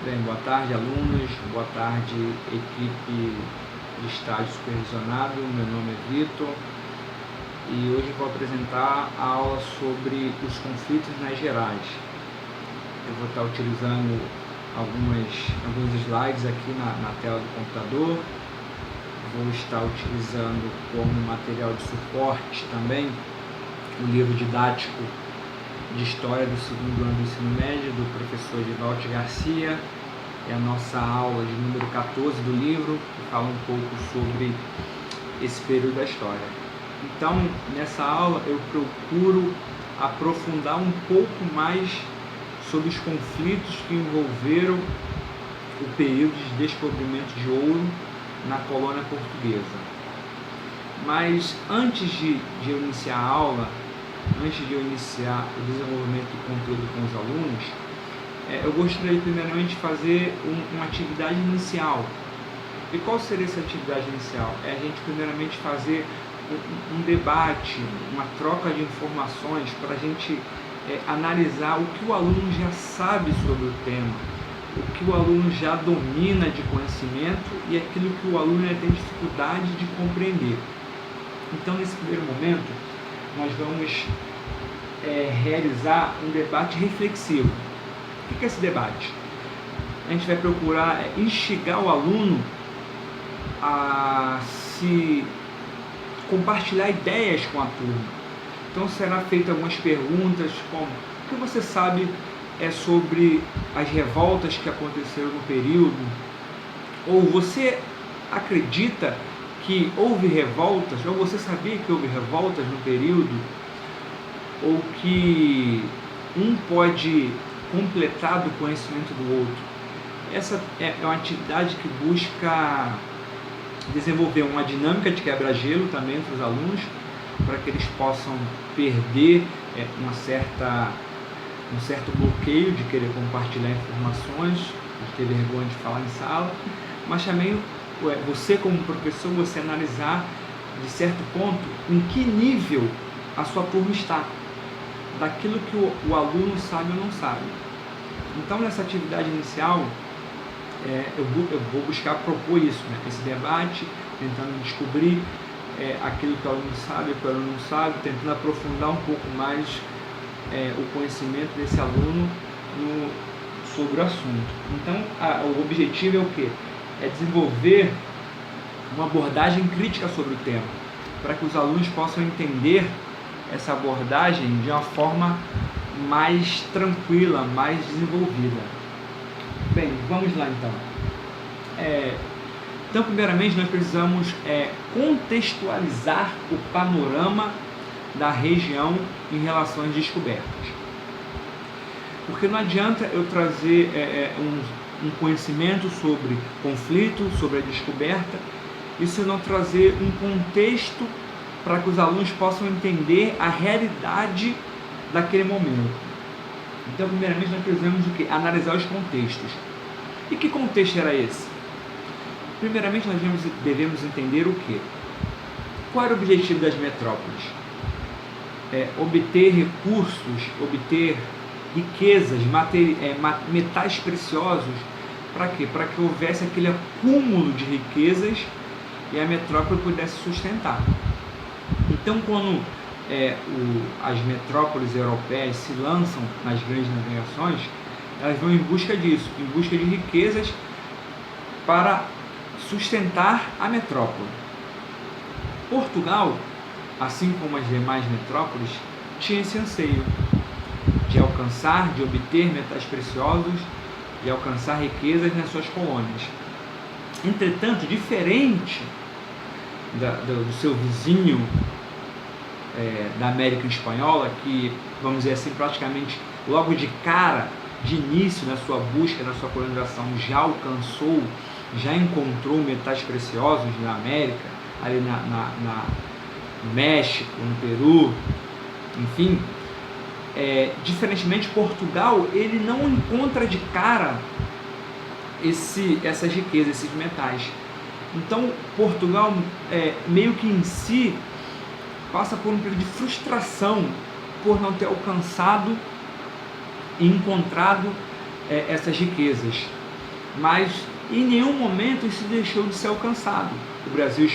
Bem, boa tarde, alunos, boa tarde, equipe de estágio supervisionado. Meu nome é Vitor e hoje vou apresentar a aula sobre os conflitos nas gerais. Eu vou estar utilizando alguns slides aqui na tela do computador. Vou estar utilizando como material de suporte também o livro didático de História do segundo ano do ensino médio, do professor Givaldi Garcia, é a nossa aula de número 14 do livro, que fala um pouco sobre esse período da história. Então, nessa aula eu procuro aprofundar um pouco mais sobre os conflitos que envolveram o período de descobrimento de ouro na colônia portuguesa. Mas antes de eu iniciar a aula, antes de eu iniciar o desenvolvimento do conteúdo com os alunos, eu gostaria primeiramente de fazer uma atividade inicial. E qual seria essa atividade inicial? É a gente primeiramente fazer um debate, uma troca de informações para a gente analisar o que o aluno já sabe sobre o tema, o que o aluno já domina de conhecimento e aquilo que o aluno tem dificuldade de compreender. Então, nesse primeiro momento, nós vamos realizar um debate reflexivo. O que é esse debate? A gente vai procurar instigar o aluno a se compartilhar ideias com a turma. Então será feita algumas perguntas como: o que você sabe sobre as revoltas que aconteceram no período? Ou você acredita que houve revoltas? Ou você sabia que houve revoltas no período? Ou que um pode completar do conhecimento do outro? Essa é uma atividade que busca desenvolver uma dinâmica de quebra-gelo também entre os alunos, para que eles possam perder um certo bloqueio de querer compartilhar informações, de ter vergonha de falar em sala, mas também você como professor, você analisar de certo ponto em que nível a sua turma está, daquilo que o aluno sabe ou não sabe. Então, nessa atividade inicial, eu vou buscar propor isso, esse debate, tentando descobrir aquilo que o aluno sabe, o que o aluno não sabe, tentando aprofundar um pouco mais o conhecimento desse aluno sobre o assunto. Então, o objetivo é o quê? É desenvolver uma abordagem crítica sobre o tema, para que os alunos possam entender essa abordagem de uma forma mais tranquila, mais desenvolvida. Bem, vamos lá então. Então, primeiramente, nós precisamos contextualizar o panorama da região em relação às descobertas. Porque não adianta eu trazer um conhecimento sobre conflito, sobre a descoberta, e se não trazer um contexto para que os alunos possam entender a realidade daquele momento. Então, primeiramente, nós precisamos o quê? Analisar os contextos. E que contexto era esse? Primeiramente, nós devemos entender o quê? Qual era o objetivo das metrópoles? Obter recursos, obter riquezas, metais preciosos. Para quê? Para que houvesse aquele acúmulo de riquezas e a metrópole pudesse sustentar. Então, quando as metrópoles europeias se lançam nas grandes navegações, elas vão em busca disso, em busca de riquezas para sustentar a metrópole. Portugal, assim como as demais metrópoles, tinha esse anseio de alcançar, de obter metais preciosos, de alcançar riquezas nas suas colônias. Entretanto, diferente do seu vizinho da América Espanhola, que, vamos dizer assim, praticamente logo de cara, de início na sua busca, na sua colonização, já encontrou metais preciosos na América, ali no México, no Peru, enfim. Diferentemente, Portugal, ele não encontra de cara essas riquezas, esses metais. Então, Portugal, meio que em si, passa por um período de frustração por não ter alcançado e encontrado essas riquezas. mas em nenhum momento isso deixou de ser alcançado. O Brasil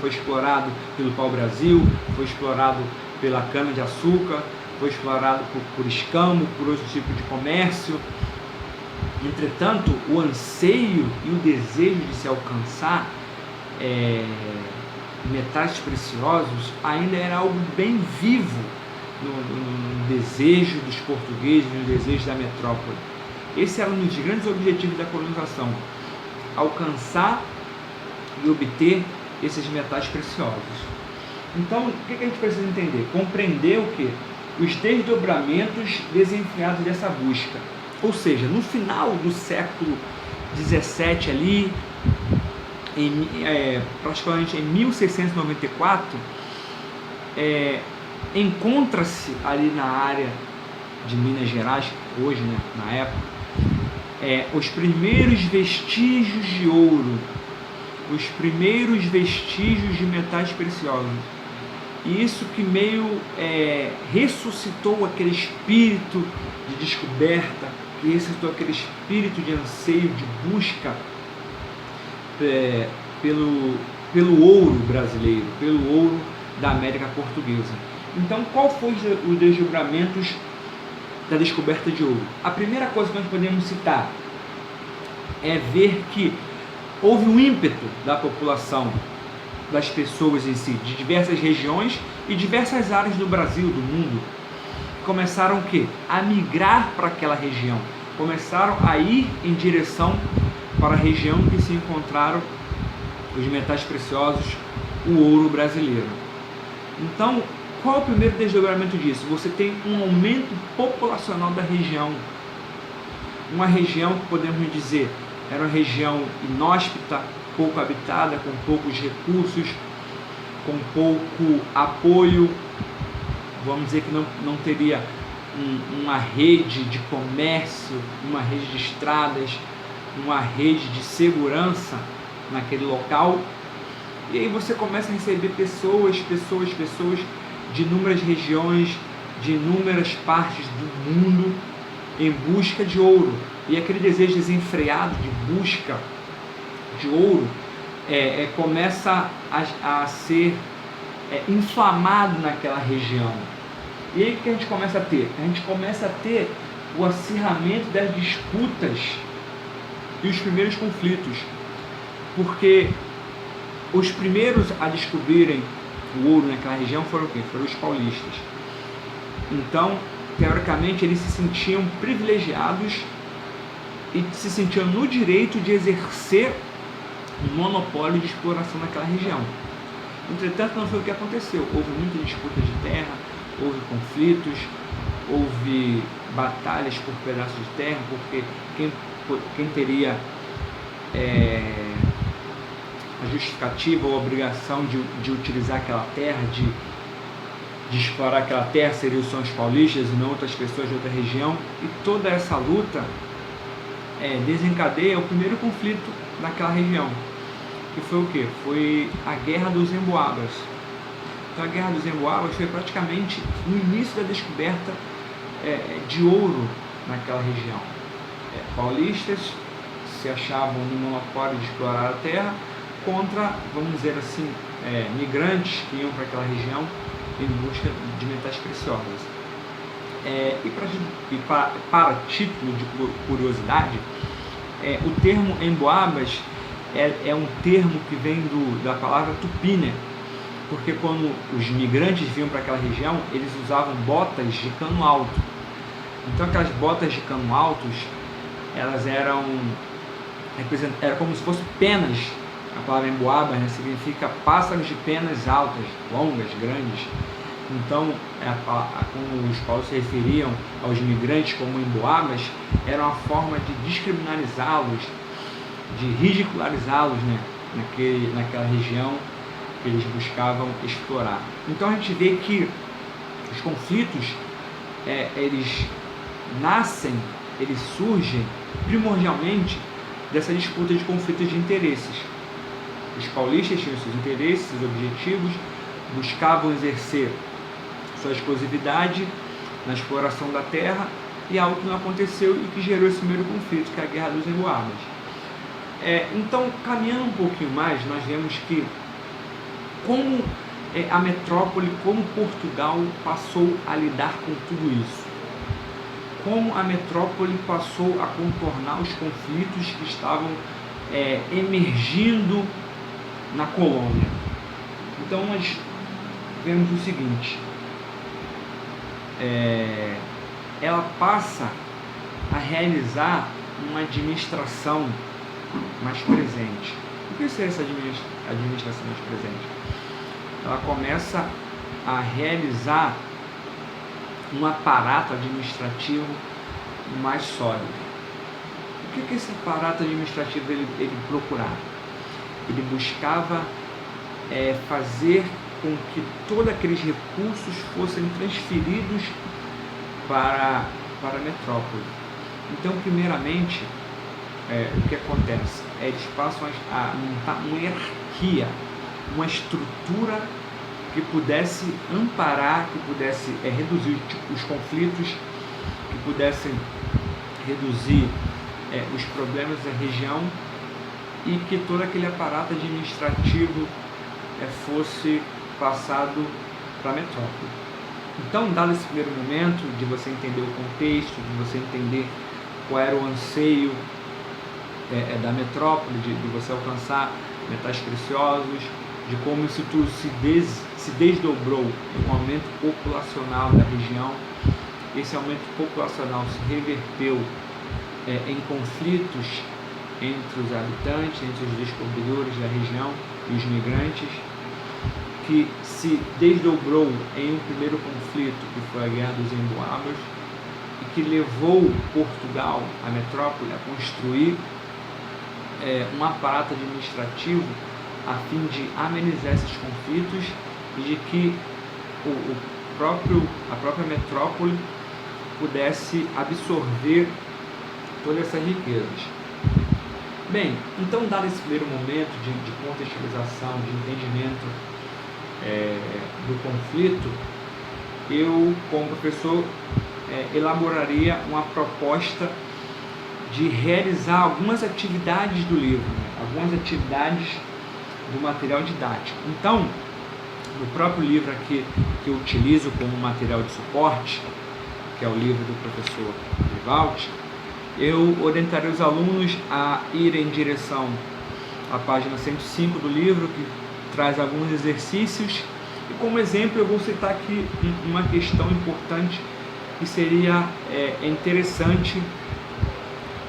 foi explorado pelo pau-brasil, foi explorado pela cana-de-açúcar, foi explorado por escambo, por outro tipo de comércio. Entretanto, o anseio e o desejo de se alcançar metais preciosos ainda era algo bem vivo no desejo dos portugueses, no desejo da metrópole. Esse era um dos grandes objetivos da colonização: alcançar e obter esses metais preciosos. Então, o que a gente precisa entender? Compreender o que? Os desdobramentos desenfreados dessa busca. Ou seja, no final do século XVII ali, praticamente em 1694, encontra-se ali na área de Minas Gerais, hoje, né, na época, os primeiros vestígios de ouro, os primeiros vestígios de metais preciosos. E isso que meio ressuscitou aquele espírito de descoberta, que ressuscitou aquele espírito de anseio, de busca pelo ouro brasileiro, pelo ouro da América Portuguesa. Então, qual foi os desdobramentos da descoberta de ouro? A primeira coisa que nós podemos citar é ver que houve um ímpeto da população, das pessoas em si, de diversas regiões e diversas áreas do Brasil, do mundo, começaram o quê? A migrar para aquela região, começaram a ir em direção para a região que se encontraram os metais preciosos, o ouro brasileiro. Então, qual é o primeiro desdobramento disso? Você tem um aumento populacional da região, uma região que podemos dizer era uma região inóspita, pouco habitada, com poucos recursos, com pouco apoio, vamos dizer que não teria uma rede de comércio, uma rede de estradas, uma rede de segurança naquele local. E aí você começa a receber pessoas de inúmeras regiões, de inúmeras partes do mundo em busca de ouro. E aquele desejo desenfreado de busca de ouro começa a ser inflamado naquela região. E aí o que a gente começa a ter? A gente começa a ter o acirramento das disputas e os primeiros conflitos, porque os primeiros a descobrirem o ouro naquela região foram o quê? Foram os paulistas. Então, teoricamente, eles se sentiam privilegiados e se sentiam no direito de exercer um monopólio de exploração naquela região. Entretanto, não foi o que aconteceu. Houve muita disputa de terra, houve conflitos, houve batalhas por pedaços de terra, porque quem teria a justificativa ou a obrigação de utilizar aquela terra, de explorar aquela terra, seriam os paulistas e não outras pessoas de outra região. E toda essa luta desencadeia o primeiro conflito naquela região, que foi o quê? Foi a Guerra dos Emboabas. Então a Guerra dos Emboabas foi praticamente o início da descoberta de ouro naquela região. Paulistas se achavam no monopólio de explorar a terra contra, vamos dizer assim, migrantes que iam para aquela região em busca de metais preciosos. Para título de curiosidade, o termo Emboabas é um termo que vem da palavra tupi, né? Porque quando os migrantes vinham para aquela região, eles usavam botas de cano alto. Então aquelas botas de cano altos, elas eram como se fossem penas. A palavra emboaba, né, significa pássaros de penas altas, longas, grandes. Então, como os paulos se referiam aos migrantes como emboabas, era uma forma de descriminalizá-los, de ridicularizá-los, né, naquela região que eles buscavam explorar. Então a gente vê que os conflitos, eles nascem, eles surgem primordialmente dessa disputa de conflitos de interesses. Os paulistas tinham seus interesses, seus objetivos, buscavam exercer sua exclusividade na exploração da terra, e algo que não aconteceu e que gerou esse primeiro conflito, que é a Guerra dos Emboabas. Então, caminhando um pouquinho mais, nós vemos que como a metrópole, como Portugal passou a lidar com tudo isso. Como a metrópole passou a contornar os conflitos que estavam emergindo na colônia. Então nós vemos o seguinte, ela passa a realizar uma administração mais presente. O que seria essa administração mais presente? Ela começa a realizar um aparato administrativo mais sólido. O que esse aparato administrativo ele procurava? Ele buscava fazer com que todos aqueles recursos fossem transferidos para a metrópole. Então, primeiramente, o que acontece? Eles passam a montar uma hierarquia, uma estrutura que pudesse amparar, que pudesse reduzir os conflitos, que pudessem reduzir os problemas da região e que todo aquele aparato administrativo fosse passado para a metrópole. Então, dado esse primeiro momento de você entender o contexto, de você entender qual era o anseio da metrópole, de você alcançar metais preciosos, de como isso tudo se desdobrou em um aumento populacional da região. Esse aumento populacional se reverteu em conflitos entre os habitantes, entre os descobridores da região e os migrantes, que se desdobrou em um primeiro conflito, que foi a Guerra dos Emboabas, e que levou Portugal, a metrópole, a construir um aparato administrativo a fim de amenizar esses conflitos e de que a própria metrópole pudesse absorver todas essas riquezas. Bem, então, dado esse primeiro momento de contextualização, de entendimento do conflito, eu, como professor, elaboraria uma proposta de realizar algumas atividades do livro, algumas atividades do material didático. Então, no próprio livro aqui que eu utilizo como material de suporte, que é o livro do professor Vivaldi, eu orientaria os alunos a irem em direção à página 105 do livro, que traz alguns exercícios, e como exemplo eu vou citar aqui uma questão importante que seria interessante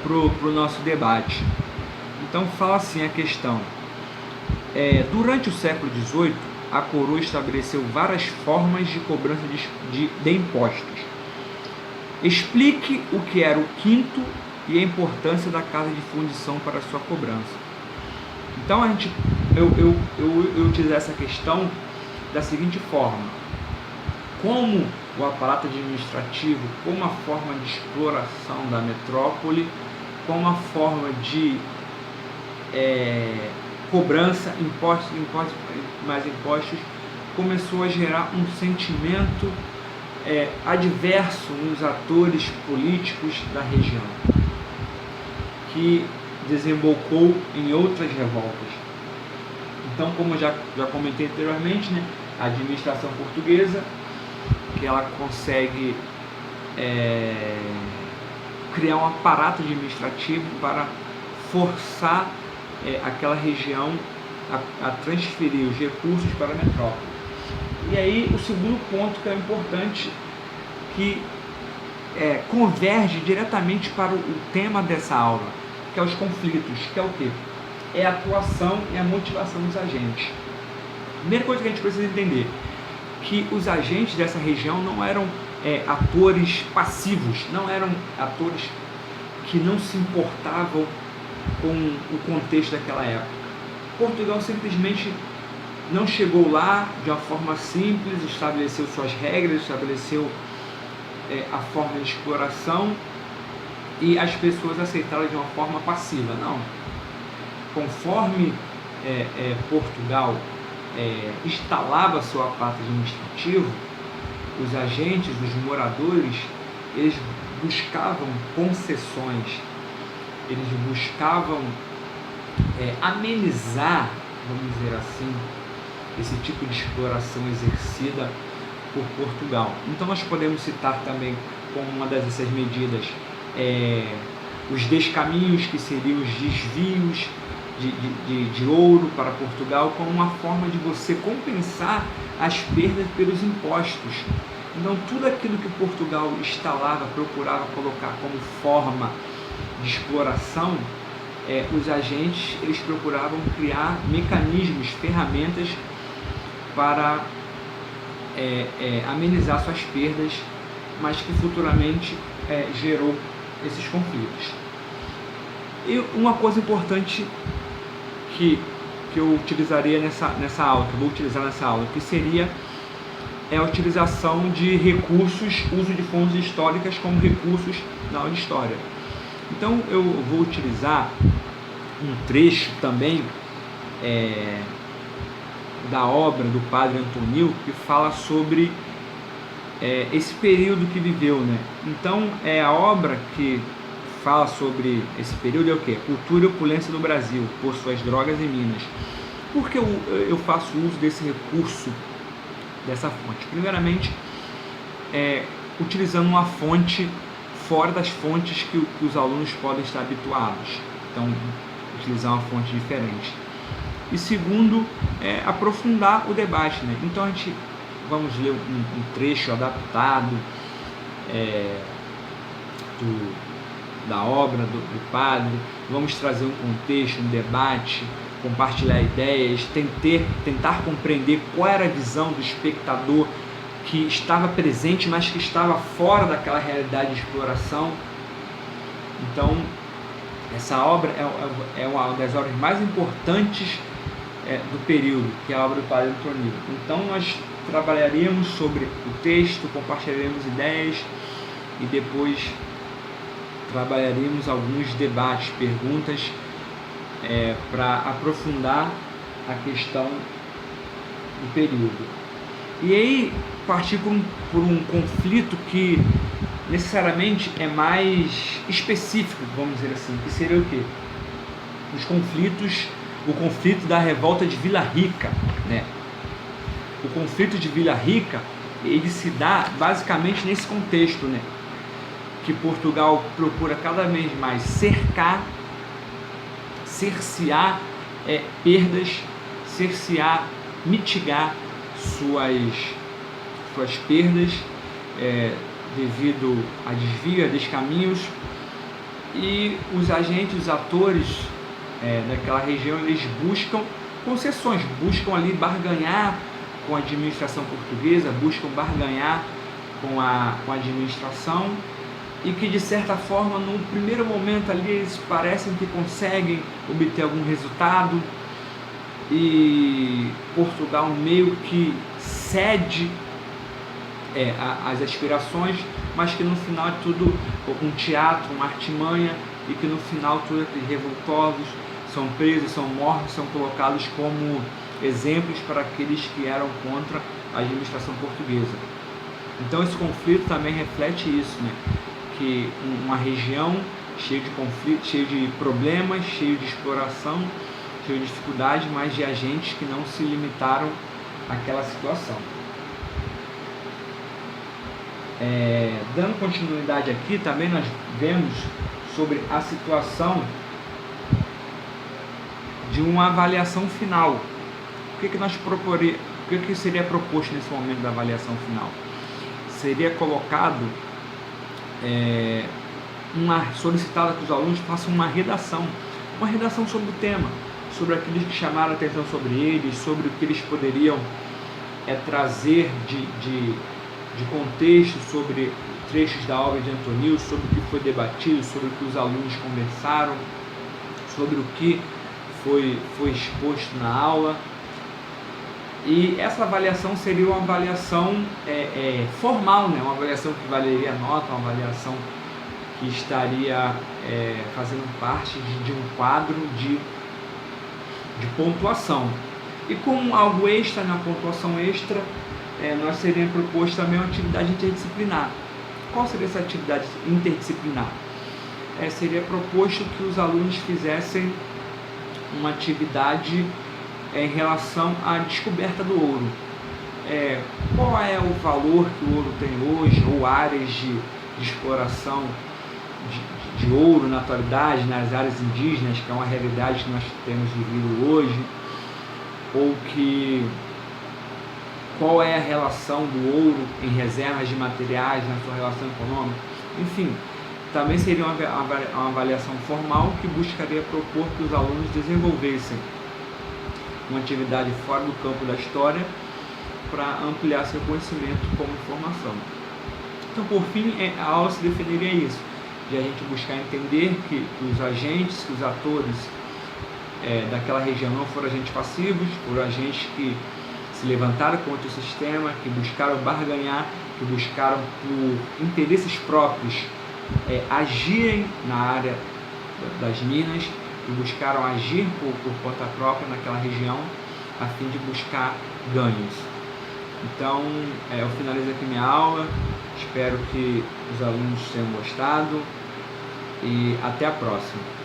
para o nosso debate. Então fala assim a questão: durante o século XVIII, a coroa estabeleceu várias formas de cobrança de impostos. Explique o que era o quinto e a importância da casa de fundição para a sua cobrança. Então eu utilizei essa questão da seguinte forma: como o aparato administrativo, como uma forma de exploração da metrópole, como uma forma de cobrança, impostos, mais impostos, começou a gerar um sentimento adverso nos atores políticos da região, que desembocou em outras revoltas. Então, como já comentei anteriormente, a administração portuguesa, que ela consegue criar um aparato administrativo para forçar aquela região a transferir os recursos para a metrópole. E aí o segundo ponto que é importante, que converge diretamente para o tema dessa aula, que é os conflitos, que é o quê? É a atuação e a motivação dos agentes. Primeira coisa que a gente precisa entender, que os agentes dessa região não eram atores passivos, não eram atores que não se importavam com o contexto daquela época. Portugal simplesmente não chegou lá de uma forma simples, estabeleceu suas regras, estabeleceu a forma de exploração e as pessoas aceitaram de uma forma passiva. Não. Conforme Portugal instalava seu aparato administrativo, os agentes, os moradores, eles buscavam concessões, eles buscavam amenizar, vamos dizer assim, esse tipo de exploração exercida por Portugal. Então nós podemos citar também como uma dessas medidas os descaminhos, que seriam os desvios de ouro para Portugal, como uma forma de você compensar as perdas pelos impostos. Então tudo aquilo que Portugal instalava, procurava colocar como forma de exploração, os agentes eles procuravam criar mecanismos, ferramentas para amenizar suas perdas, mas que futuramente gerou esses conflitos. E uma coisa importante que eu utilizaria nessa aula, que eu vou utilizar nessa aula, que seria a utilização de recursos, uso de fontes históricas como recursos na aula de história. Então eu vou utilizar um trecho também da obra do Padre Antonil, que fala sobre esse período que viveu, né? Então a obra que fala sobre esse período é o quê? Cultura e opulência do Brasil, por suas drogas e minas. Por que eu faço uso desse recurso, dessa fonte? Primeiramente, utilizando uma fonte fora das fontes que os alunos podem estar habituados. Então, utilizar uma fonte diferente. E segundo, aprofundar o debate, né? Então, vamos ler um trecho adaptado da obra do padre, vamos trazer um contexto, um debate, compartilhar ideias, tentar compreender qual era a visão do espectador que estava presente, mas que estava fora daquela realidade de exploração. Então, essa obra é uma das obras mais importantes do período, que é a obra do Padre Antonil. Então, nós trabalharíamos sobre o texto, compartilharemos ideias e depois trabalharíamos alguns debates, perguntas para aprofundar a questão do período. E aí partir por um conflito que necessariamente é mais específico, vamos dizer assim, que seria o quê? O conflito da revolta de Vila Rica, né? O conflito de Vila Rica, ele se dá basicamente nesse contexto, né? Que Portugal procura cada vez mais cercear perdas, mitigar suas perdas devido a desvio, a descaminhos, e os agentes, os atores daquela região, eles buscam concessões, buscam ali barganhar com a administração portuguesa, buscam barganhar com a administração, e que de certa forma, num primeiro momento ali, eles parecem que conseguem obter algum resultado, e Portugal meio que cede as aspirações, mas que no final é tudo um teatro, uma artimanha, e que no final todos aqueles revoltosos são presos, são mortos, são colocados como exemplos para aqueles que eram contra a administração portuguesa. Então esse conflito também reflete isso, né? Que uma região cheia de conflitos, cheia de problemas, cheia de exploração, cheia de dificuldade, mas de agentes que não se limitaram àquela situação. Dando continuidade aqui, também nós vemos sobre a situação de uma avaliação final. O que seria proposto nesse momento da avaliação final? Seria colocado solicitada que os alunos façam uma redação sobre o tema, sobre aqueles que chamaram a atenção sobre eles, sobre o que eles poderiam trazer de contexto sobre trechos da obra de Antonil, sobre o que foi debatido, sobre o que os alunos conversaram, sobre o que foi exposto na aula. E essa avaliação seria uma avaliação formal, né? Uma avaliação que valeria nota, uma avaliação que estaria fazendo parte de um quadro de pontuação. E como algo extra, uma pontuação extra, nós seria proposto também uma atividade interdisciplinar. Qual seria essa atividade interdisciplinar? Seria proposto que os alunos fizessem uma atividade em relação à descoberta do ouro. Qual é o valor que o ouro tem hoje, ou áreas de exploração de ouro na atualidade, nas áreas indígenas, que é uma realidade que nós temos vivido hoje, ou qual é a relação do ouro em reservas de materiais na sua relação econômica. Enfim, também seria uma avaliação formal que buscaria propor que os alunos desenvolvessem uma atividade fora do campo da história para ampliar seu conhecimento como informação. Então, por fim, a aula se definiria isso, de a gente buscar entender que os agentes, que os atores daquela região não foram agentes passivos, foram agentes que se levantaram contra o sistema, que buscaram barganhar, que buscaram, por interesses próprios, agirem na área das minas, que buscaram agir por conta própria naquela região, a fim de buscar ganhos. Então, eu finalizo aqui minha aula, espero que os alunos tenham gostado e até a próxima.